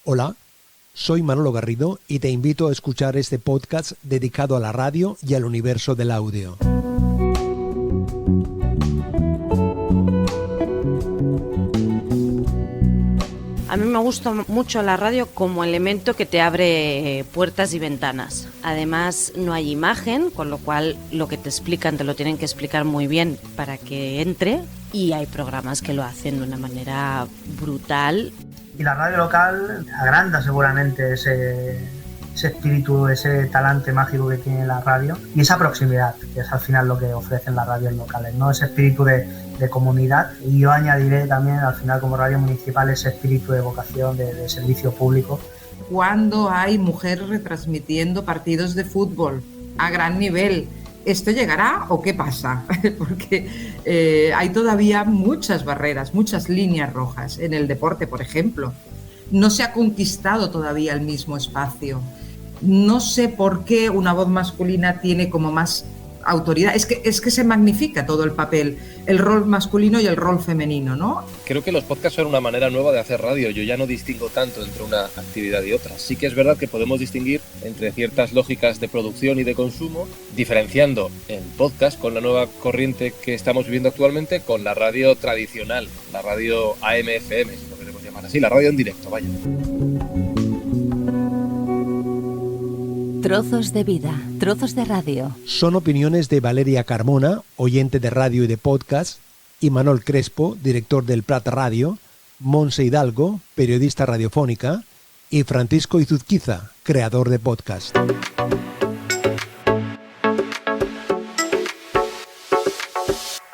Hola, soy Manolo Garrido y te invito a escuchar este podcast dedicado a la radio y al universo del audio. A mí me gusta mucho la radio como elemento que te abre puertas y ventanas. Además, no hay imagen, con lo cual lo que te explican te lo tienen que explicar muy bien para que entre. Y hay programas que lo hacen de una manera brutal. Y la radio local agranda seguramente ese espíritu, ese talante mágico que tiene la radio y esa proximidad, que es al final lo que ofrecen las radios locales, ¿no? Ese espíritu de comunidad, y yo añadiré también al final como radio municipal ese espíritu de vocación de servicio público. Cuando hay mujeres retransmitiendo partidos de fútbol a gran nivel, ¿esto llegará o qué pasa? Porque hay todavía muchas barreras, muchas líneas rojas en el deporte, por ejemplo. No se ha conquistado todavía el mismo espacio. No sé por qué una voz masculina tiene como más autoridad. Es que se magnifica todo el papel, el rol masculino y el rol femenino, ¿no? Creo que los podcasts son una manera nueva de hacer radio. Yo ya no distingo tanto entre una actividad y otra. Sí que es verdad que podemos distinguir entre ciertas lógicas de producción y de consumo, diferenciando el podcast con la nueva corriente que estamos viviendo actualmente con la radio tradicional, la radio AM/FM, si lo queremos llamar así, la radio en directo, vaya. Trozos de vida, trozos de radio. Son opiniones de Valeria Carmona, oyente de radio y de podcast, y Manol Crespo, director del Prat Radio, Montse Hidalgo, periodista radiofónica, y Francisco Izuzquiza, creador de podcast.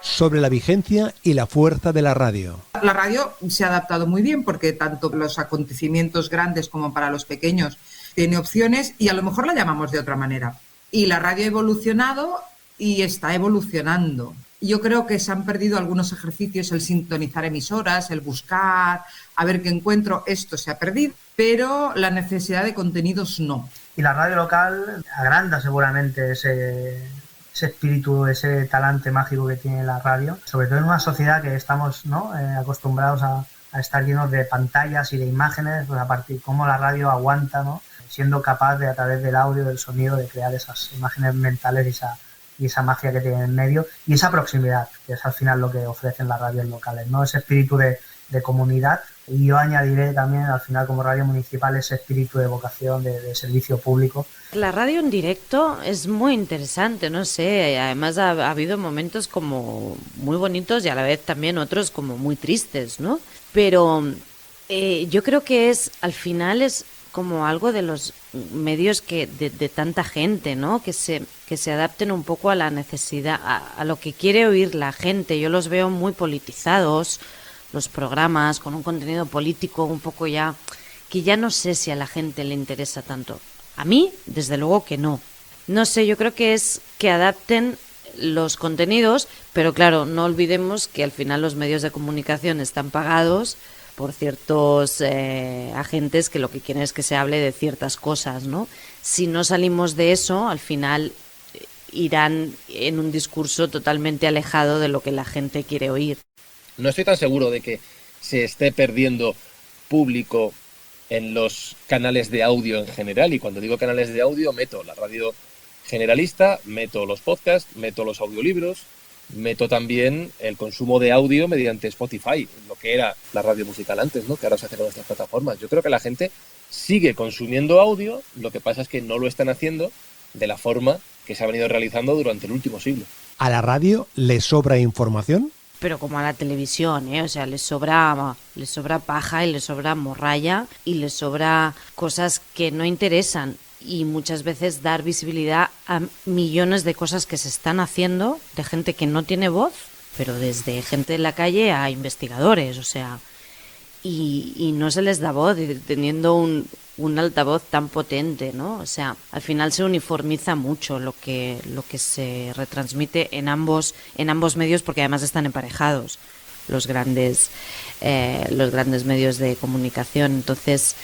Sobre la vigencia y la fuerza de la radio. La radio se ha adaptado muy bien porque tanto los acontecimientos grandes como para los pequeños tiene opciones y a lo mejor la llamamos de otra manera. Y la radio ha evolucionado y está evolucionando. Yo creo que se han perdido algunos ejercicios, el sintonizar emisoras, el buscar, a ver qué encuentro, esto se ha perdido, pero la necesidad de contenidos no. Y la radio local agranda seguramente ese espíritu, ese talante mágico que tiene la radio, sobre todo en una sociedad que estamos, ¿no? Acostumbrados a estar llenos de pantallas y de imágenes, pues a partir cómo la radio aguanta, ¿no? Siendo capaz de, a través del audio, del sonido, de crear esas imágenes mentales y esa magia que tiene en medio y esa proximidad, que es al final lo que ofrecen las radios locales, ¿no? Ese espíritu de comunidad, y yo añadiré también al final como radio municipal ese espíritu de vocación de servicio público. La radio en directo es muy interesante, no sé, además ha habido momentos como muy bonitos y a la vez también otros como muy tristes, ¿no? Pero yo creo que al final es como algo de los medios que de tanta gente, ¿no? Que se adapten un poco a la necesidad, a lo que quiere oír la gente. Yo los veo muy politizados, los programas, con un contenido político un poco ya, que ya no sé si a la gente le interesa tanto. A mí, desde luego que no. No sé, yo creo que es que adapten los contenidos, pero claro, no olvidemos que al final los medios de comunicación están pagados por ciertos agentes que lo que quieren es que se hable de ciertas cosas, ¿no? Si no salimos de eso, al final irán en un discurso totalmente alejado de lo que la gente quiere oír. No estoy tan seguro de que se esté perdiendo público en los canales de audio en general, y cuando digo canales de audio meto la radio generalista, meto los podcasts, meto los audiolibros, meto también el consumo de audio mediante Spotify, lo que era la radio musical antes, ¿no? Que ahora se hace con estas plataformas. Yo creo que la gente sigue consumiendo audio, lo que pasa es que no lo están haciendo de la forma que se ha venido realizando durante el último siglo. ¿A la radio le sobra información? Pero como a la televisión, ¿eh? O sea, les sobra paja y les sobra morralla y les sobra cosas que no interesan. Y muchas veces dar visibilidad a millones de cosas que se están haciendo de gente que no tiene voz, pero desde gente en la calle a investigadores, o sea, y no se les da voz teniendo un altavoz tan potente, ¿no? O sea, al final se uniformiza mucho lo que se retransmite en ambos medios, porque además están emparejados los grandes medios de comunicación. Entonces,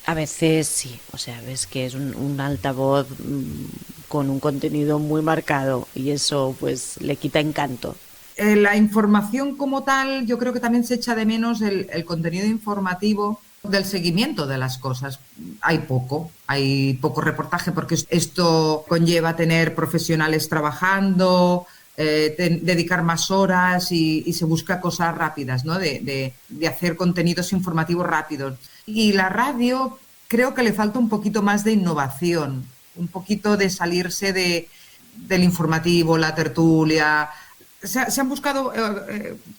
a veces sí, o sea, ves que es un altavoz con un contenido muy marcado y eso pues le quita encanto. La información como tal, yo creo que también se echa de menos el contenido informativo del seguimiento de las cosas. Hay poco reportaje porque esto conlleva tener profesionales trabajando, dedicar más horas y se busca cosas rápidas, ¿no? De hacer contenidos informativos rápidos. Y la radio creo que le falta un poquito más de innovación, un poquito de salirse del informativo, la tertulia. Se han buscado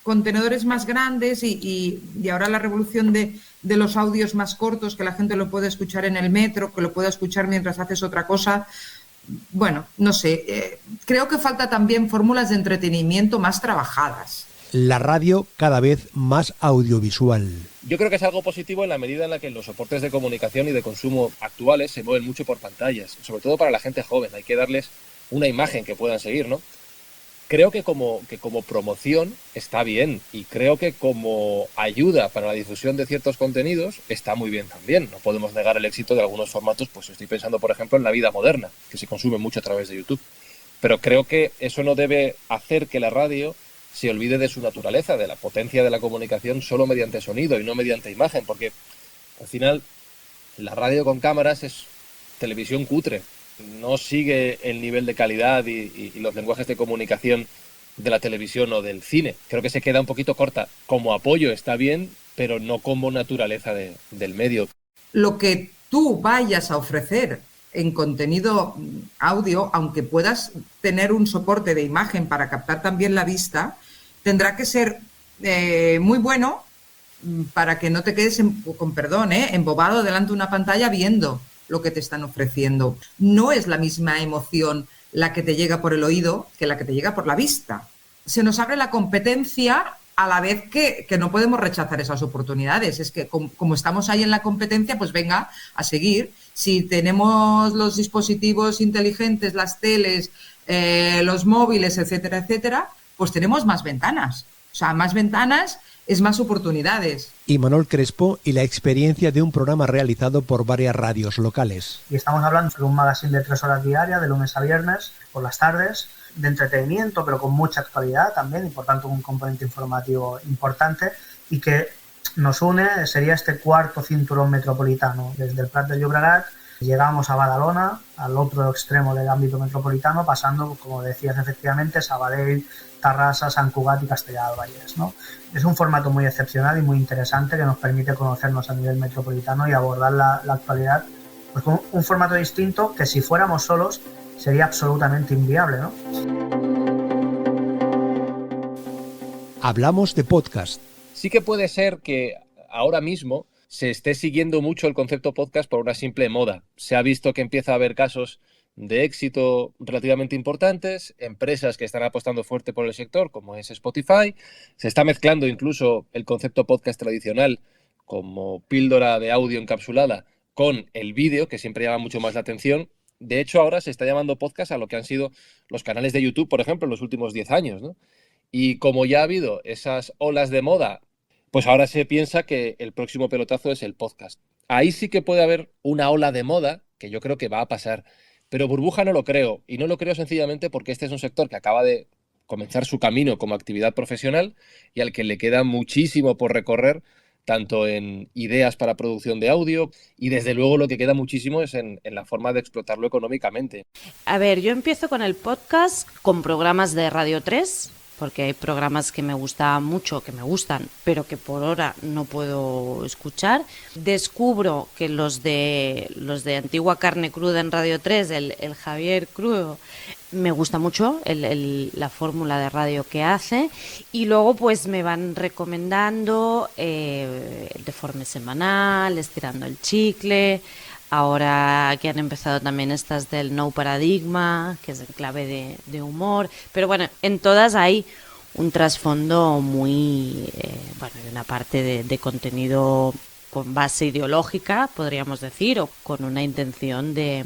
contenedores más grandes y ahora la revolución de los audios más cortos, que la gente lo puede escuchar en el metro, que lo pueda escuchar mientras haces otra cosa. Bueno, no sé, creo que falta también fórmulas de entretenimiento más trabajadas. La radio cada vez más audiovisual. Yo creo que es algo positivo en la medida en la que los soportes de comunicación y de consumo actuales se mueven mucho por pantallas, sobre todo para la gente joven. Hay que darles una imagen que puedan seguir, ¿no? Creo que como promoción está bien y creo que como ayuda para la difusión de ciertos contenidos está muy bien también. No podemos negar el éxito de algunos formatos, pues estoy pensando por ejemplo en La Vida Moderna, que se consume mucho a través de YouTube. Pero creo que eso no debe hacer que la radio se olvide de su naturaleza, de la potencia de la comunicación solo mediante sonido y no mediante imagen, porque al final la radio con cámaras es televisión cutre. No sigue el nivel de calidad y los lenguajes de comunicación de la televisión o del cine. Creo que se queda un poquito corta. Como apoyo está bien, pero no como naturaleza del medio. Lo que tú vayas a ofrecer en contenido audio, aunque puedas tener un soporte de imagen para captar también la vista, tendrá que ser muy bueno para que no te quedes, embobado delante de una pantalla viendo lo que te están ofreciendo. No es la misma emoción la que te llega por el oído que la que te llega por la vista. Se nos abre la competencia a la vez que no podemos rechazar esas oportunidades. Es que como estamos ahí en la competencia, pues venga a seguir. Si tenemos los dispositivos inteligentes, las teles, los móviles, etcétera, etcétera, pues tenemos más ventanas. O sea, más ventanas es más oportunidades. Y Manol Crespo y la experiencia de un programa realizado por varias radios locales. Y estamos hablando de un magazine de 3 horas diarias, de lunes a viernes, por las tardes, de entretenimiento, pero con mucha actualidad también, y por tanto un componente informativo importante, y que nos une, sería este cuarto cinturón metropolitano. Desde el Prat de Llobregat llegamos a Badalona, al otro extremo del ámbito metropolitano, pasando, como decías efectivamente, Sabadell, Tarrasa, Sant Cugat y Castellar del Vallès, ¿no? Es un formato muy excepcional y muy interesante que nos permite conocernos a nivel metropolitano y abordar la actualidad pues con un formato distinto que si fuéramos solos sería absolutamente inviable, ¿no? Hablamos de podcast. Sí que puede ser que ahora mismo se esté siguiendo mucho el concepto podcast por una simple moda. Se ha visto que empieza a haber casos de éxito relativamente importantes, empresas que están apostando fuerte por el sector, como es Spotify. Se está mezclando incluso el concepto podcast tradicional como píldora de audio encapsulada con el vídeo, que siempre llama mucho más la atención. De hecho, ahora se está llamando podcast a lo que han sido los canales de YouTube, por ejemplo, en los últimos 10 años, ¿no? Y como ya ha habido esas olas de moda, pues ahora se piensa que el próximo pelotazo es el podcast. Ahí sí que puede haber una ola de moda, que yo creo que va a pasar. Pero burbuja no lo creo, y no lo creo sencillamente porque este es un sector que acaba de comenzar su camino como actividad profesional y al que le queda muchísimo por recorrer, tanto en ideas para producción de audio y desde luego lo que queda muchísimo es en la forma de explotarlo económicamente. A ver, yo empiezo con el podcast, con programas de Radio 3, porque hay programas que me gustan mucho, que me gustan, pero que por ahora no puedo escuchar. Descubro que los de Antigua Carne Cruda en Radio 3, el Javier Crudo, me gusta mucho la fórmula de radio que hace, y luego pues me van recomendando el Deforme Semanal, Estirando el Chicle. Ahora que han empezado también estas del No Paradigma, que es en clave de humor. Pero bueno, en todas hay un trasfondo muy, de una parte de contenido con base ideológica, podríamos decir, o con una intención de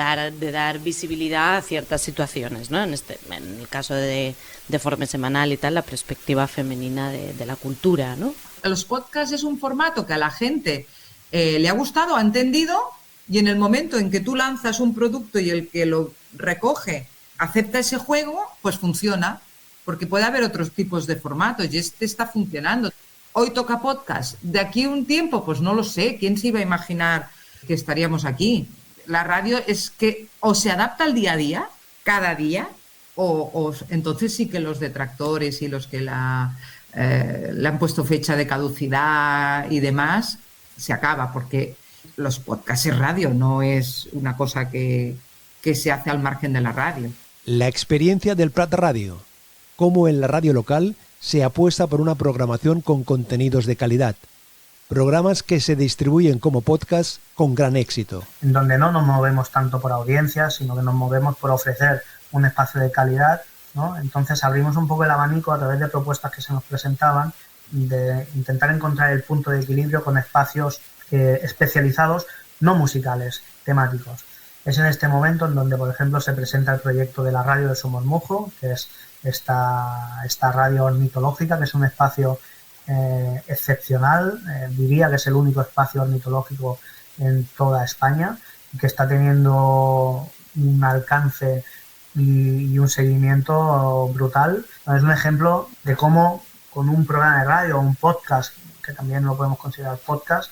dar visibilidad a ciertas situaciones, ¿no? En el caso de Deforme Semanal y tal, la perspectiva femenina de la cultura, ¿no? Los podcasts es un formato que a la gente le ha gustado, ha entendido, y en el momento en que tú lanzas un producto y el que lo recoge acepta ese juego, pues funciona, porque puede haber otros tipos de formatos y este está funcionando. Hoy toca podcast. De aquí a un tiempo, pues no lo sé. ¿Quién se iba a imaginar que estaríamos aquí? La radio es que o se adapta al día a día, cada día, o entonces sí que los detractores y los que le han puesto fecha de caducidad y demás, se acaba, porque los podcasts es radio, no es una cosa que se hace al margen de la radio. La experiencia del Prat Radio. Cómo en la radio local se apuesta por una programación con contenidos de calidad. Programas que se distribuyen como podcast con gran éxito. En donde no nos movemos tanto por audiencias, sino que nos movemos por ofrecer un espacio de calidad, ¿no? Entonces abrimos un poco el abanico a través de propuestas que se nos presentaban, de intentar encontrar el punto de equilibrio con espacios especializados, no musicales, temáticos. Es en este momento en donde, por ejemplo, se presenta el proyecto de la radio de Somosmojo, que es esta radio ornitológica, que es un espacio excepcional, diría que es el único espacio ornitológico en toda España, y que está teniendo un alcance y un seguimiento brutal. Es un ejemplo de cómo con un programa de radio o un podcast, que también lo podemos considerar podcast,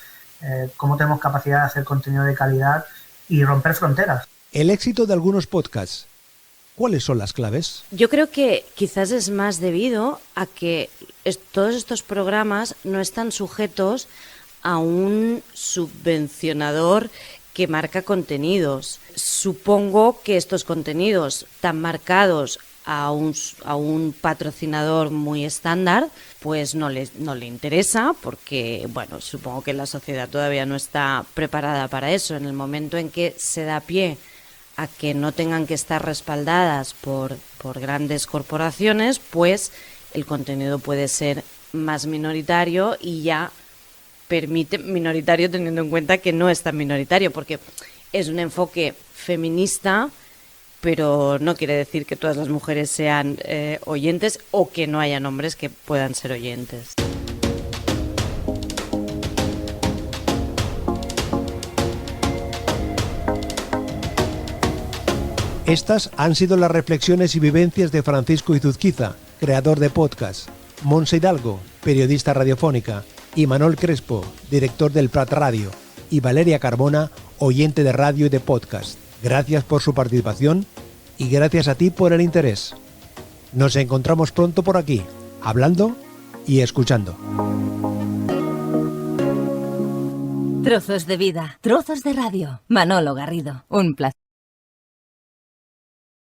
cómo tenemos capacidad de hacer contenido de calidad y romper fronteras. El éxito de algunos podcasts. ¿Cuáles son las claves? Yo creo que quizás es más debido a que todos estos programas no están sujetos a un subvencionador que marca contenidos. Supongo que estos contenidos tan marcados a un patrocinador muy estándar, pues no le interesa, porque, bueno, supongo que la sociedad todavía no está preparada para eso. En el momento en que se da pie a que no tengan que estar respaldadas por grandes corporaciones, pues el contenido puede ser más minoritario, y ya permite minoritario teniendo en cuenta que no es tan minoritario, porque es un enfoque feminista, pero no quiere decir que todas las mujeres sean oyentes o que no hayan hombres que puedan ser oyentes. Estas han sido las reflexiones y vivencias de Francisco Izuzquiza, creador de podcast, Montse Hidalgo, periodista radiofónica, y Manol Crespo, director del Prat Radio, y Valeria Carmona, oyente de radio y de podcast. Gracias por su participación y gracias a ti por el interés. Nos encontramos pronto por aquí, hablando y escuchando. Trozos de vida, trozos de radio. Manolo Garrido, un placer.